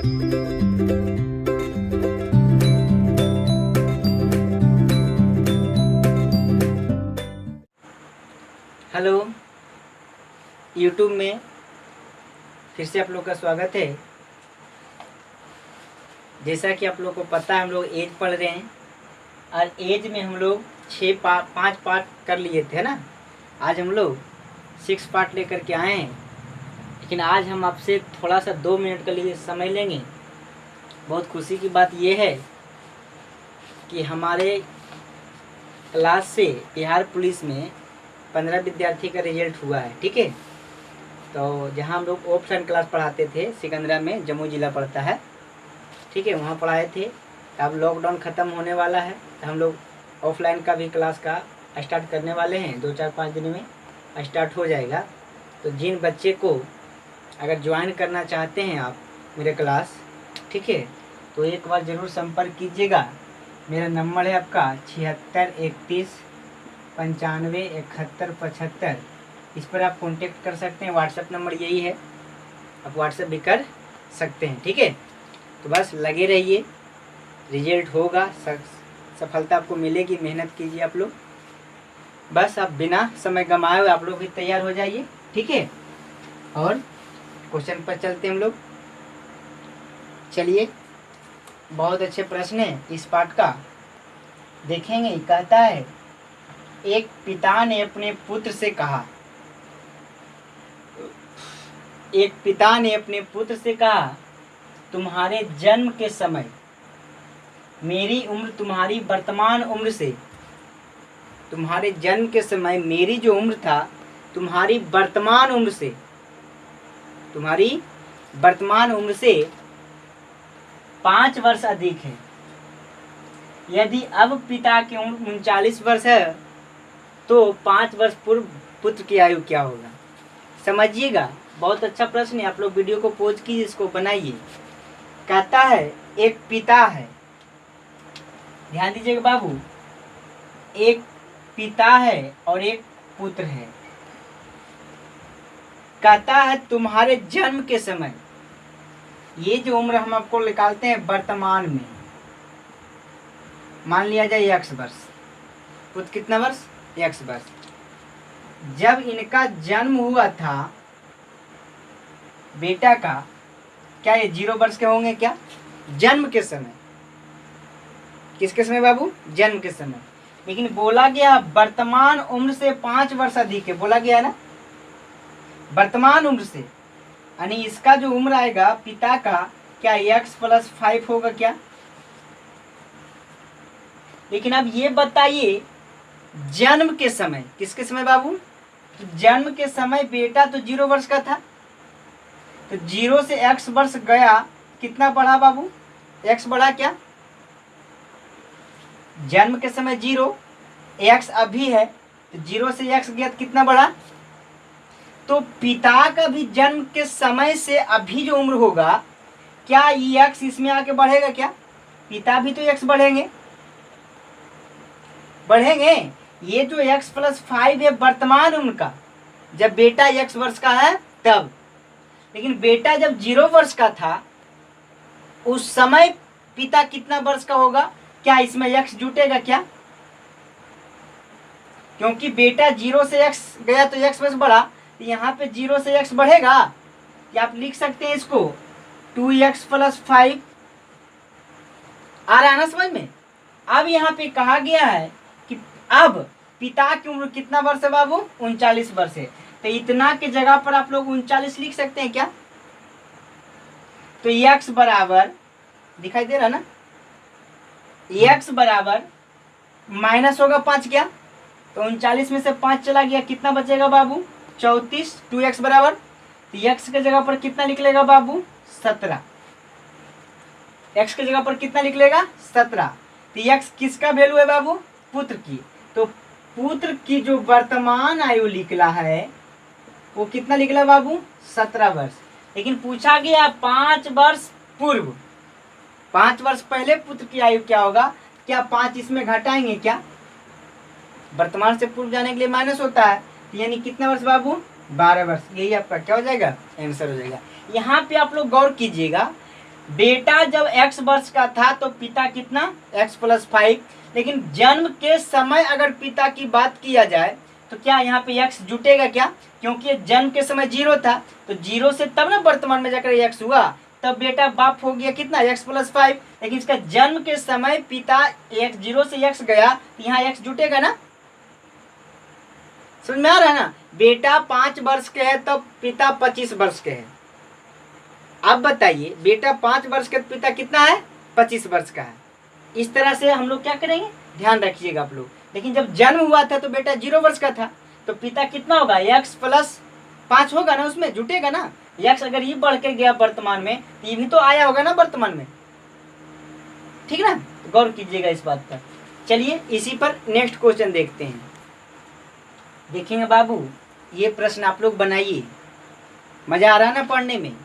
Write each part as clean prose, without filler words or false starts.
Hello, YouTube में फिर से आप लोग का स्वागत है। जैसा कि आप लोग को पता है, हम लोग एज पढ़ रहे हैं और एज में हम लोग 5 पार्ट कर लिए थे ना। आज हम लोग 6 पार्ट लेकर के आए हैं, लेकिन आज हम आपसे थोड़ा सा 2 मिनट के लिए समय लेंगे। बहुत खुशी की बात यह है कि हमारे क्लास से बिहार पुलिस में 15 विद्यार्थी का रिजल्ट हुआ है। ठीक है, तो जहाँ हम लोग ऑफलाइन क्लास पढ़ाते थे सिकंदरा में, जम्मू ज़िला पड़ता है। ठीक है, वहाँ पढ़ाए थे। अब लॉकडाउन ख़त्म होने वाला है तो हम लोग ऑफलाइन का भी क्लास का स्टार्ट करने वाले हैं। 2-4-5 दिन में स्टार्ट हो जाएगा। तो जिन बच्चे को अगर ज्वाइन करना चाहते हैं आप मेरे क्लास, ठीक है, तो एक बार ज़रूर संपर्क कीजिएगा। मेरा नंबर है आपका 7631957175। इस पर आप कांटेक्ट कर सकते हैं। व्हाट्सएप नंबर यही है, आप व्हाट्सएप भी कर सकते हैं। ठीक है, तो बस लगे रहिए, रिजल्ट होगा, सफलता आपको मिलेगी। मेहनत कीजिए आप लोग। बस आप बिना समय गंवाए हुए आप लोग भी तैयार हो जाइए। ठीक है, और क्वेश्चन पर चलते हैं हम लोग। चलिए, बहुत अच्छे प्रश्न है इस पाठ का, देखेंगे। कहता है, एक पिता ने अपने पुत्र से कहा, एक पिता ने अपने पुत्र से कहा, तुम्हारे जन्म के समय मेरी उम्र तुम्हारी वर्तमान उम्र से, तुम्हारे जन्म के समय मेरी जो उम्र था तुम्हारी वर्तमान उम्र से, तुम्हारी वर्तमान उम्र से 5 वर्ष अधिक है। यदि अब पिता की उम्र 39 वर्ष है तो 5 वर्ष पूर्व पुत्र की आयु क्या होगा? समझिएगा, बहुत अच्छा प्रश्न है। आप लोग वीडियो को पॉज कीजिए, इसको बनाइए। कहता है, एक पिता है, ध्यान दीजिएगा बाबू, एक पिता है और एक पुत्र है। कहता है तुम्हारे जन्म के समय, ये जो उम्र हम आपको निकालते हैं वर्तमान में, मान लिया जाए x वर्ष, पुत्र कितना वर्ष? x वर्ष। जब इनका जन्म हुआ था बेटा का, क्या ये 0 वर्ष के होंगे क्या? जन्म के समय। किसके समय बाबू? जन्म के समय। लेकिन बोला गया वर्तमान उम्र से 5 वर्ष अधिक है, बोला गया ना, वर्तमान उम्र से, यानी इसका जो उम्र आएगा पिता का, क्या x + 5 होगा क्या? लेकिन अब ये बताइए, जन्म के समय, किसके समय बाबू? तो जन्म के समय बेटा तो 0 वर्ष का था, तो 0 से x वर्ष गया, कितना बढ़ा बाबू? x बढ़ा क्या? जन्म के समय 0, x अभी है, तो 0 से x गया तो कितना बढ़ा? तो पिता का भी जन्म के समय से अभी जो उम्र होगा, क्या ये x इसमें आके बढ़ेगा क्या? पिता भी तो x बढ़ेंगे, बढ़ेंगे। ये जो x + 5 है वर्तमान उम्र का, जब बेटा x वर्ष का है तब। लेकिन बेटा जब 0 वर्ष का था उस समय पिता कितना वर्ष का होगा? क्या इसमें x जुटेगा क्या? क्योंकि बेटा 0 से x गया तो x वर्ष बढ़ा, तो यहाँ पे 0 से x बढ़ेगा। या आप लिख सकते हैं इसको 2x + 5। आ रहा है ना समझ में? अब यहाँ पे कहा गया है कि अब पिता की उम्र कितना वर्ष है बाबू? 39 वर्ष है। तो इतना के जगह पर आप लोग 39 लिख सकते हैं क्या? तो x बराबर, दिखाई दे रहा ना, x बराबर माइनस होगा 5 क्या? तो 39 में से 5 चला गया, कितना बचेगा बाबू? 34। 2x बराबर, तो x के जगह पर कितना निकलेगा बाबू? 17। x के जगह पर कितना निकलेगा? 17। तो x किसका वैल्यू है बाबू? पुत्र की। तो पुत्र की जो वर्तमान आयु निकला है वो कितना निकला बाबू? 17 वर्ष। लेकिन पूछा गया 5 वर्ष पूर्व, 5 वर्ष पहले पुत्र की आयु क्या होगा? क्या 5 इसमें घटाएंगे क्या? वर्तमान से पूर्व जाने के लिए माइनस होता है, यानी कितना वर्ष बाबू? 12 वर्ष। यही आपका क्या हो जाएगा? आंसर हो जाएगा। यहाँ पे आप लोग गौर कीजिएगा, बेटा जब x वर्ष का था तो पिता कितना x प्लस 5, लेकिन जन्म के समय अगर पिता की बात किया जाए तो क्या यहाँ पे x जुटेगा क्या, क्योंकि जन्म के समय 0 था, तो 0 से तब ना वर्तमान में जाकर x हुआ, तब बेटा बाप हो गया कितना x प्लस 5, लेकिन इसका जन्म के समय पिता x 0 से x गया तो यहाँ x जुटेगा ना। समझ में आ रहा है ना। बेटा 5 वर्ष के है तब पिता 25 वर्ष के है। अब बताइए बेटा 5 वर्ष के पिता कितना है 25 वर्ष का है। इस तरह से हम लोग क्या करेंगे, ध्यान रखिएगा आप लोग। लेकिन जब जन्म हुआ था तो बेटा 0 वर्ष का था, तो पिता कितना होगा x प्लस 5 होगा ना, उसमें जुटेगा ना। x अगर ये बढ़ के गया वर्तमान में तो ये भी तो आया होगा ना वर्तमान में, ठीक ना। गौर कीजिएगा इस बात पर। चलिए इसी पर नेक्स्ट क्वेश्चन देखते हैं। देखेंगे बाबू, ये प्रश्न आप लोग बनाइए। मजा आ रहा है ना पढ़ने में?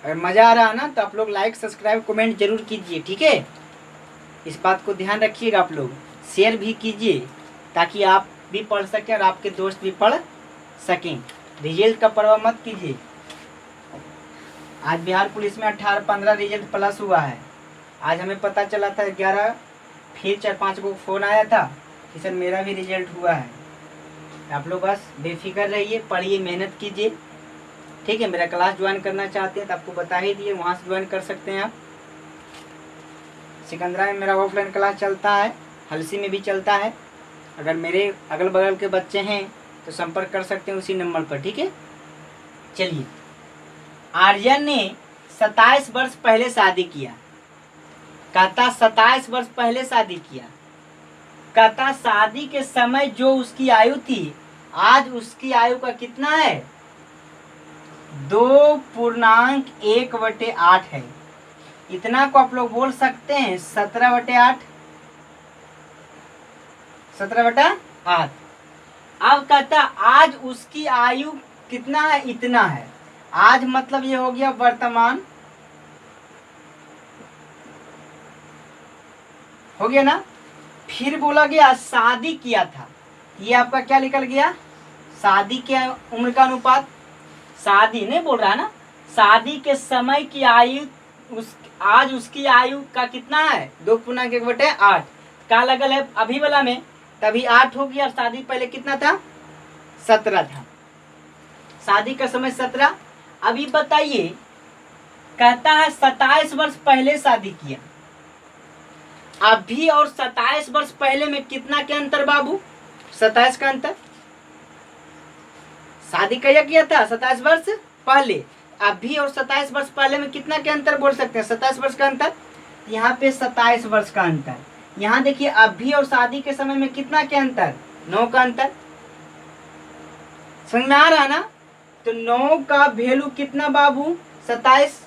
अगर मजा आ रहा है ना तो आप लोग लाइक सब्सक्राइब कमेंट जरूर कीजिए, ठीक है। इस बात को ध्यान रखिएगा, आप लोग शेयर भी कीजिए ताकि आप भी पढ़ सकें और आपके दोस्त भी पढ़ सकें। रिजल्ट का परवाह मत कीजिए। आज बिहार पुलिस में 18-15 रिजल्ट प्लस हुआ है। आज हमें पता चला था 11, फिर 4-5 को फ़ोन आया था कि सर मेरा भी रिजल्ट हुआ है। आप लोग बस बेफिक्र रहिए, पढ़िए, मेहनत कीजिए, ठीक है। मेरा क्लास ज्वाइन करना चाहते हैं तो आपको बता ही दिए, वहाँ से ज्वाइन कर सकते हैं आप। सिकंदरा में मेरा ऑफलाइन क्लास चलता है, हलसी में भी चलता है। अगर मेरे अगल बगल के बच्चे हैं तो संपर्क कर सकते हैं उसी नंबर पर, ठीक है। चलिए, आर्यन ने 27 वर्ष पहले शादी किया। कहता 27 वर्ष पहले शादी किया। कहता शादी के समय जो उसकी आयु थी, आज उसकी आयु का कितना है 2.1/8 है। इतना को आप लोग बोल सकते हैं 17/8, 17/8। अब कहता आज उसकी आयु कितना है, इतना है। आज मतलब ये हो गया वर्तमान, हो गया ना। फिर बोला गया शादी किया था, ये आपका क्या निकल गया, शादी के उम्र का अनुपात। शादी नहीं बोल रहा है ना, शादी के समय की आयु आज उसकी आयु का कितना है 2.1/8 का लगल है अभी वाला में, तभी 8 हो गया। और शादी पहले कितना था 17 था। शादी का समय 17। अभी बताइए, कहता है 27 वर्ष पहले शादी किया। अभी और 27 वर्ष पहले में कितना के अंतर बाबू, 27 का अंतर। शादी कया किया था 27 वर्ष पहले, अभी और 27 वर्ष पहले में कितना के अंतर बोल सकते हैं, 27 वर्ष का अंतर। यहाँ पे 27 वर्ष का अंतर। यहाँ देखिए अभी और शादी के समय में कितना के अंतर, 9 का अंतर। समझ में आ रहा है ना। तो 9 का वैल्यू कितना बाबू 27,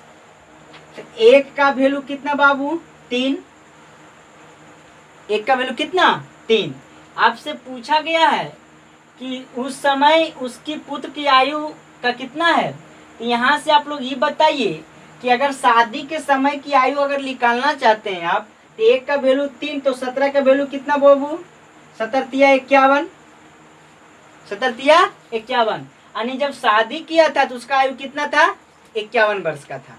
1 का वैल्यू कितना बाबू 3, 1 का वैल्यू कितना 3। आपसे पूछा गया है कि उस समय उसकी पुत्र की आयु का कितना है, तो यहाँ से आप लोग ये बताइए कि अगर शादी के समय की आयु अगर निकालना चाहते हैं आप, तो 1 का वैल्यू 3, तो 17 का वैल्यू कितना बाबू 17×3 = 51, 17×3 = 51। यानी जब शादी किया था तो उसका आयु कितना था 51 वर्ष का था।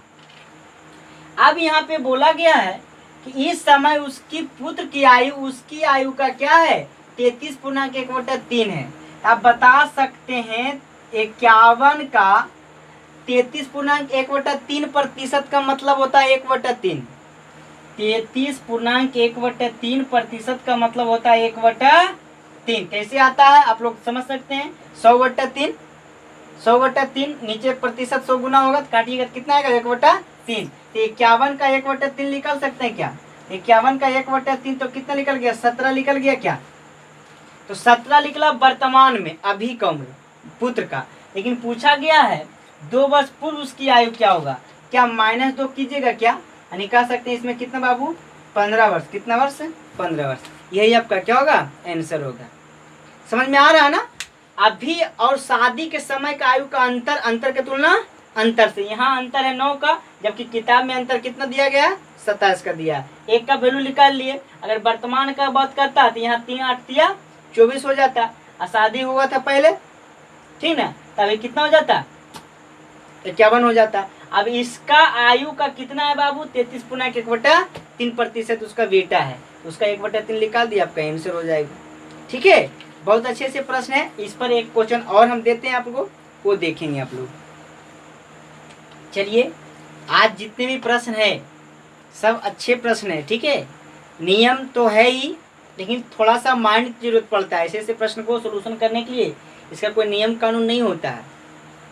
अब यहाँ पे बोला गया है कि इस समय उसकी पुत्र की आयु, उसकी आयु का क्या है 33.1/3 है। आप बता सकते हैं 51 का 33.1/3% का मतलब होता है 1/3। 33.1/3% का मतलब होता है 1/3। कैसे आता है आप लोग समझ सकते हैं, 100/3, 100/3 नीचे प्रतिशत 100 गुना होगा तो काटिएगा कितना आएगा 1/3। तो 51 का 1/3 निकाल सकते हैं क्या, 51 का 1/3 तो कितना निकल गया 17 निकल गया क्या। तो 17 निकला वर्तमान में अभी का उम्र पुत्र का। लेकिन पूछा गया है 2 वर्ष पूर्व उसकी आयु क्या होगा, क्या -2 कीजिएगा क्या, निकाल सकते हैं। इसमें कितना बाबू 15 वर्ष, कितना वर्ष 15 वर्ष। यही आपका क्या होगा आंसर होगा। समझ में आ रहा है ना। अभी और शादी के समय का आयु का अंतर, अंतर की तुलना अंतर से। यहाँ अंतर है 9 का, जबकि किताब में अंतर कितना दिया गया 27 का दिया। 1 का वैल्यू निकाल लिए। अगर वर्तमान का बात करता तो यहाँ 3 8 24 हो जाता, और शादी हुआ था पहले, ठीक ना, तभी कितना हो जाता 51 हो जाता। अब इसका आयु का कितना है बाबू, 33/1/3% उसका बेटा है, उसका 1/3 निकाल दिया, आपका आंसर हो जाएगा। ठीक है, बहुत अच्छे से प्रश्न है। इस पर एक क्वेश्चन और हम देते हैं आपको, वो देखेंगे आप लोग। चलिए, आज जितने भी प्रश्न है सब अच्छे प्रश्न है। ठीक है, नियम तो है ही, लेकिन थोड़ा सा माइंड की जरूरत पड़ता है ऐसे प्रश्न को सोल्यूशन करने के लिए। इसका कोई नियम कानून नहीं होता है,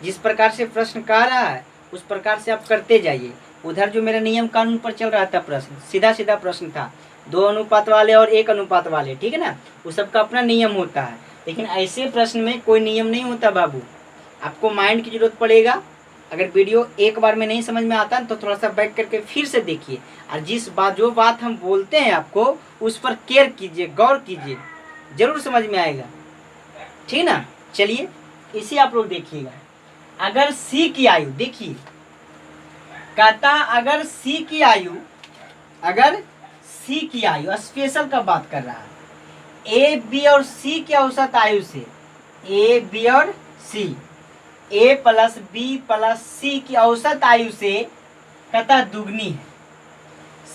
जिस प्रकार से प्रश्न कह रहा है उस प्रकार से आप करते जाइए। उधर जो मेरा नियम कानून पर चल रहा था प्रश्न, सीधा सीधा प्रश्न था, 2 अनुपात वाले और 1 अनुपात वाले, ठीक है ना, वो सबका अपना नियम होता है। लेकिन ऐसे प्रश्न में कोई नियम नहीं होता बाबू, आपको माइंड की जरूरत पड़ेगा। अगर वीडियो एक बार में नहीं समझ में आता तो थोड़ा सा बैक करके फिर से देखिए, और जो बात हम बोलते हैं आपको उस पर केयर कीजिए, गौर कीजिए, जरूर समझ में आएगा। ठीक ना, चलिए इसी आप लोग देखिएगा। अगर सी की आयु, देखिए कहता अगर सी की आयु स्पेशल का बात कर रहा है, ए बी और सी की औसत आयु से, ए बी और सी, ए प्लस बी प्लस सी की औसत आयु से कहता दुगनी है।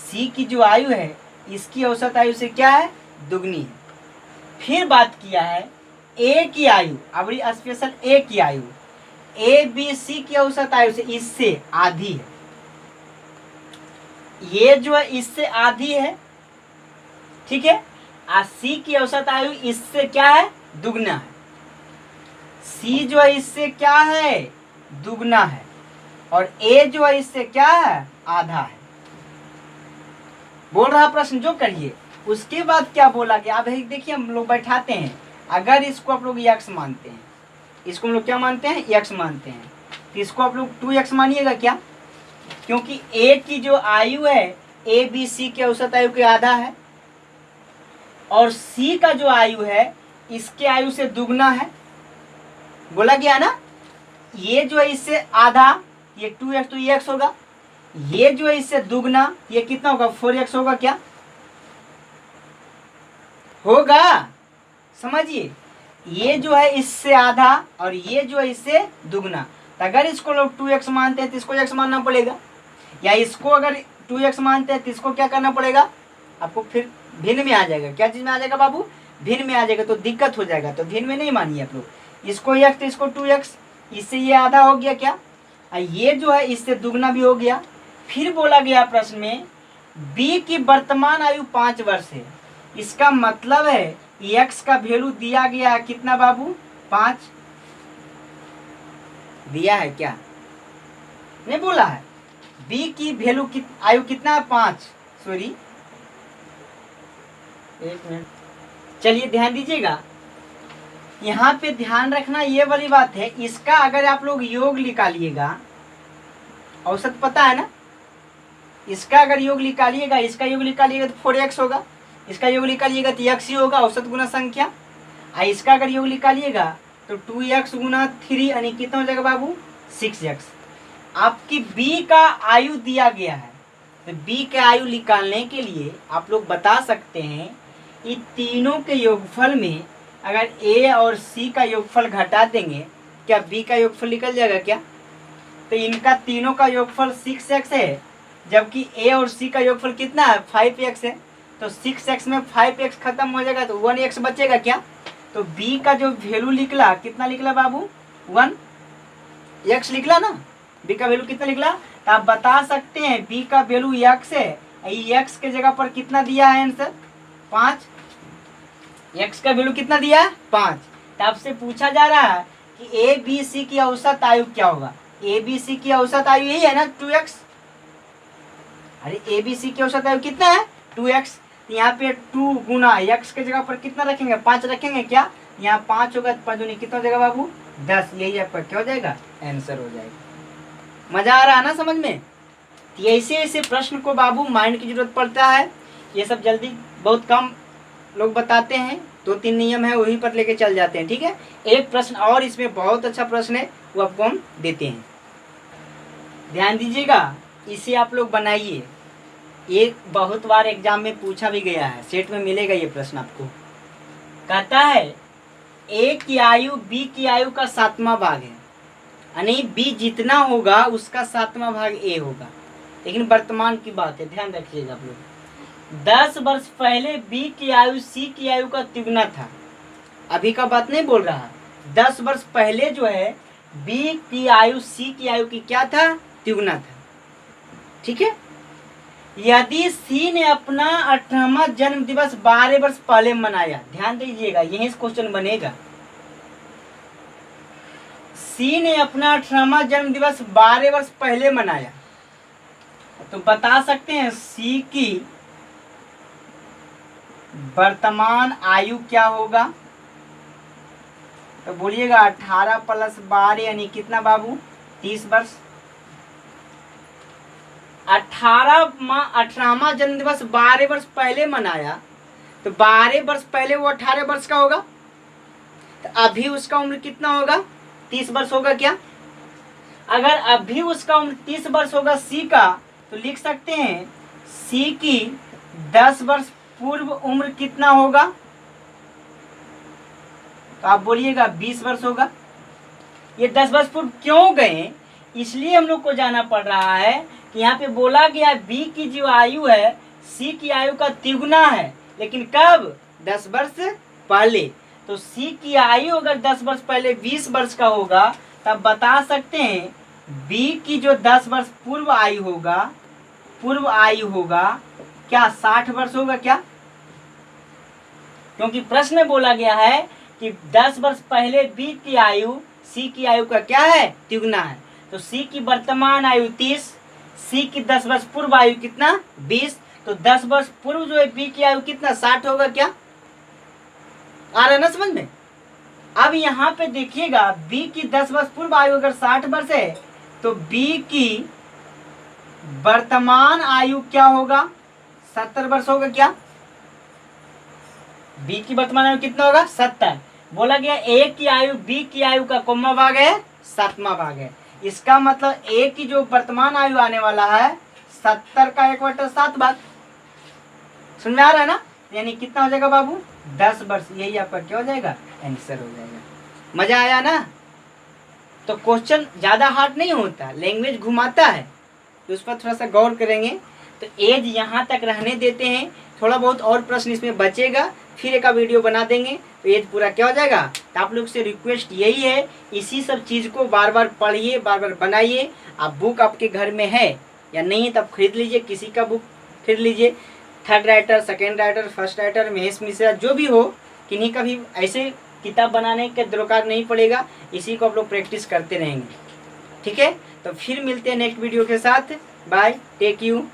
सी की जो आयु है इसकी औसत आयु से क्या है, दुगनी है। फिर बात किया है ए की आयु, अब स्पेशल ए की आयु, ए बी सी की औसत आयु से इससे आधी है। ये जो है इससे आधी है, ठीक है, और सी की औसत आयु इससे क्या है, दुगना है। सी जो है इससे क्या है, दुगना है, और ए जो है इससे क्या है, आधा है। बोल रहा प्रश्न जो करिए। उसके बाद क्या बोला गया, अब देखिए हम लोग बैठाते हैं। अगर इसको आप लोग x मानते हैं, इसको हम लोग क्या मानते हैं, x मानते हैं, तो इसको आप लोग 2x मानिएगा क्या, क्योंकि a की जो आयु है ए बी सी के औसत आयु के आधा है, और c का जो आयु है इसके आयु से दुगना है। बोला गया ना, ये जो है इससे आधा, ये 2x तो ये x होगा, ये जो है इससे दुगना, ये कितना होगा, 4x होगा क्या, होगा, समझिए। ये जो है इससे आधा और ये जो है इससे दुगना, तो अगर इसको लोग 2x मानते हैं तो इसको x मानना पड़ेगा, या इसको अगर 2x मानते हैं तो इसको क्या करना पड़ेगा, आपको फिर भिन्न में आ जाएगा। क्या चीज में आ जाएगा बाबू, भिन्न में आ जाएगा, तो दिक्कत हो जाएगा, तो भिन्न में नहीं मानिए आप लोग। इसको x तो इसको 2x, इससे ये आधा हो गया क्या, और ये जो है इससे दुगना भी हो गया। फिर बोला गया प्रश्न में b की वर्तमान आयु 5 वर्ष है, इसका मतलब है x का वैल्यू दिया गया है कितना बाबू, 5 दिया है क्या, नहीं बोला है। b की वैल्यू आयु कितना है, 5, सॉरी 1 मिनट, चलिए ध्यान दीजिएगा। यहाँ पे ध्यान रखना ये वाली बात है, इसका अगर आप लोग योग निकालिएगा, औसत पता है ना, इसका अगर योग निकालिएगा, इसका योग निकालिएगा तो 4x होगा, इसका योग निकालिएगा तो x ही होगा, औसत गुना संख्या। इसका अगर योग निकालिएगा तो 2x गुना 3 यानी कितना हो जाएगा बाबू, 6x। आपकी b का आयु दिया गया है, तो b का आयु निकालने के लिए आप लोग बता सकते हैं, इन तीनों के योगफल में अगर a और c का योगफल घटा देंगे, क्या b का योगफल निकल जाएगा क्या, तो इनका तीनों का योगफल 6x है, जबकि a और c का योगफल कितना है, 5x है, तो 6x में 5x खत्म हो जाएगा तो 1x बचेगा क्या, तो b का जो वैल्यू निकला कितना निकला बाबू, 1x निकला ना, b का वैल्यू कितना निकला, तो आप बता सकते हैं b का वैल्यू x है, x के जगह पर कितना दिया है आंसर, 5, x का वैल्यू कितना दिया है, 5। तो आपसे पूछा जा रहा है कि ए बी सी की औसत आयु क्या होगा, ए बी सी की औसत आयु यही है ना, 2x। अरे ए बी सी की औसत आयु कितना है, 2x, यहाँ पे 2 गुना x के जगह पर कितना रखेंगे, 5 रखेंगे क्या, यहाँ 5 होगा, 5 दूनी कितना हो जाएगा बाबू, 10, यही आपका क्या हो जाएगा, आंसर हो जाएगा। मजा आ रहा है ना समझ में। ऐसे ऐसे प्रश्न को बाबू माइंड की जरूरत पड़ता है, ये सब जल्दी बहुत कम लोग बताते हैं, 2-3 नियम है वहीं पर लेके चल जाते हैं। ठीक है, एक प्रश्न और इसमें बहुत अच्छा प्रश्न है, वो आपको हम देते हैं, ध्यान दीजिएगा, इसे आप लोग बनाइए। ये बहुत बार एग्जाम में पूछा भी गया है, सेट में मिलेगा ये प्रश्न आपको। कहता है ए की आयु बी की आयु का 7वां भाग है, यानी बी जितना होगा उसका 7वां भाग ए होगा। लेकिन वर्तमान की बात है, ध्यान रखिएगा आप लोग। 10 वर्ष पहले बी की आयु सी की आयु का तिगुना था। अभी का बात नहीं बोल रहा, 10 वर्ष पहले जो है बी की आयु सी की आयु की क्या था, तिगुना था। ठीक है। यदि सी ने अपना 18वां जन्म दिवस 12 वर्ष पहले मनाया, ध्यान दीजिएगा यही क्वेश्चन बनेगा। सी ने अपना 18वां जन्म दिवस 12 वर्ष पहले मनाया, तो बता सकते हैं सी की वर्तमान आयु क्या होगा। तो बोलिएगा 18 + 12 यानी कितना बाबू, 30 वर्ष। 18वां जन्म दिवस 12 वर्ष पहले मनाया, तो 12 वर्ष पहले वो 18 वर्ष का होगा, तो अभी उसका उम्र कितना होगा, 30 वर्ष होगा क्या। अगर अभी उसका उम्र 30 वर्ष होगा सी का, तो लिख सकते हैं सी की 10 वर्ष पूर्व उम्र कितना होगा, तो आप बोलिएगा 20 वर्ष होगा। ये 10 वर्ष पूर्व क्यों गए, इसलिए हम लोग को जाना पड़ रहा है कि यहाँ पे बोला गया बी की जो आयु है सी की आयु का तिगुना है, लेकिन कब, 10 वर्ष पहले। तो सी की आयु अगर 10 वर्ष पहले 20 वर्ष का होगा, तब बता सकते हैं बी की जो 10 वर्ष पूर्व आयु होगा क्या, 60 वर्ष होगा क्या। क्योंकि प्रश्न में बोला गया है कि 10 वर्ष पहले बी की आयु सी की आयु का क्या है, तिगुना है। तो सी की वर्तमान आयु 30, सी की 10 वर्ष पूर्व आयु कितना, 20, तो 10 वर्ष पूर्व जो है बी की आयु कितना, 60 होगा क्या। आ रहा है ना समझ में। अब यहाँ पे देखिएगा बी की 10 वर्ष पूर्व आयु अगर 60 वर्ष है, तो बी की वर्तमान आयु क्या होगा, 70 वर्ष होगा क्या। बी की वर्तमान आयु कितना होगा, 70। बोला गया ए की आयु बी की आयु का कौनवा भाग है, 7वां भाग है। इसका मतलब ए की जो वर्तमान आयु आने वाला है 70 का 1/7 भाग। समझ में आ रहा है ना। यानी कितना हो जाएगा बाबू, 10 वर्ष। यही आपका क्या हो जाएगा, आंसर हो जाएगा। मजा आया ना। तो क्वेश्चन ज्यादा हार्ड नहीं होता, लैंग्वेज घुमाता है, तो उस पर थोड़ा सा गौर करेंगे। तो एज यहाँ तक रहने देते हैं, थोड़ा बहुत और प्रश्न इसमें बचेगा, फिर एक वीडियो बना देंगे तो एज पूरा क्या हो जाएगा। तो आप लोग से रिक्वेस्ट यही है, इसी सब चीज़ को बार बार पढ़िए, बार बार बनाइए। आप बुक आपके घर में है या नहीं तब खरीद लीजिए, किसी का बुक खरीद लीजिए, 3rd writer, 2nd writer, 1st writer, Mahesh Mishra जो भी हो, किन्हीं का भी ऐसे किताब बनाने का दरकार नहीं पड़ेगा। इसी को आप लोग प्रैक्टिस करते रहेंगे। ठीक है, तो फिर मिलते हैं नेक्स्ट वीडियो के साथ। Bye, take you.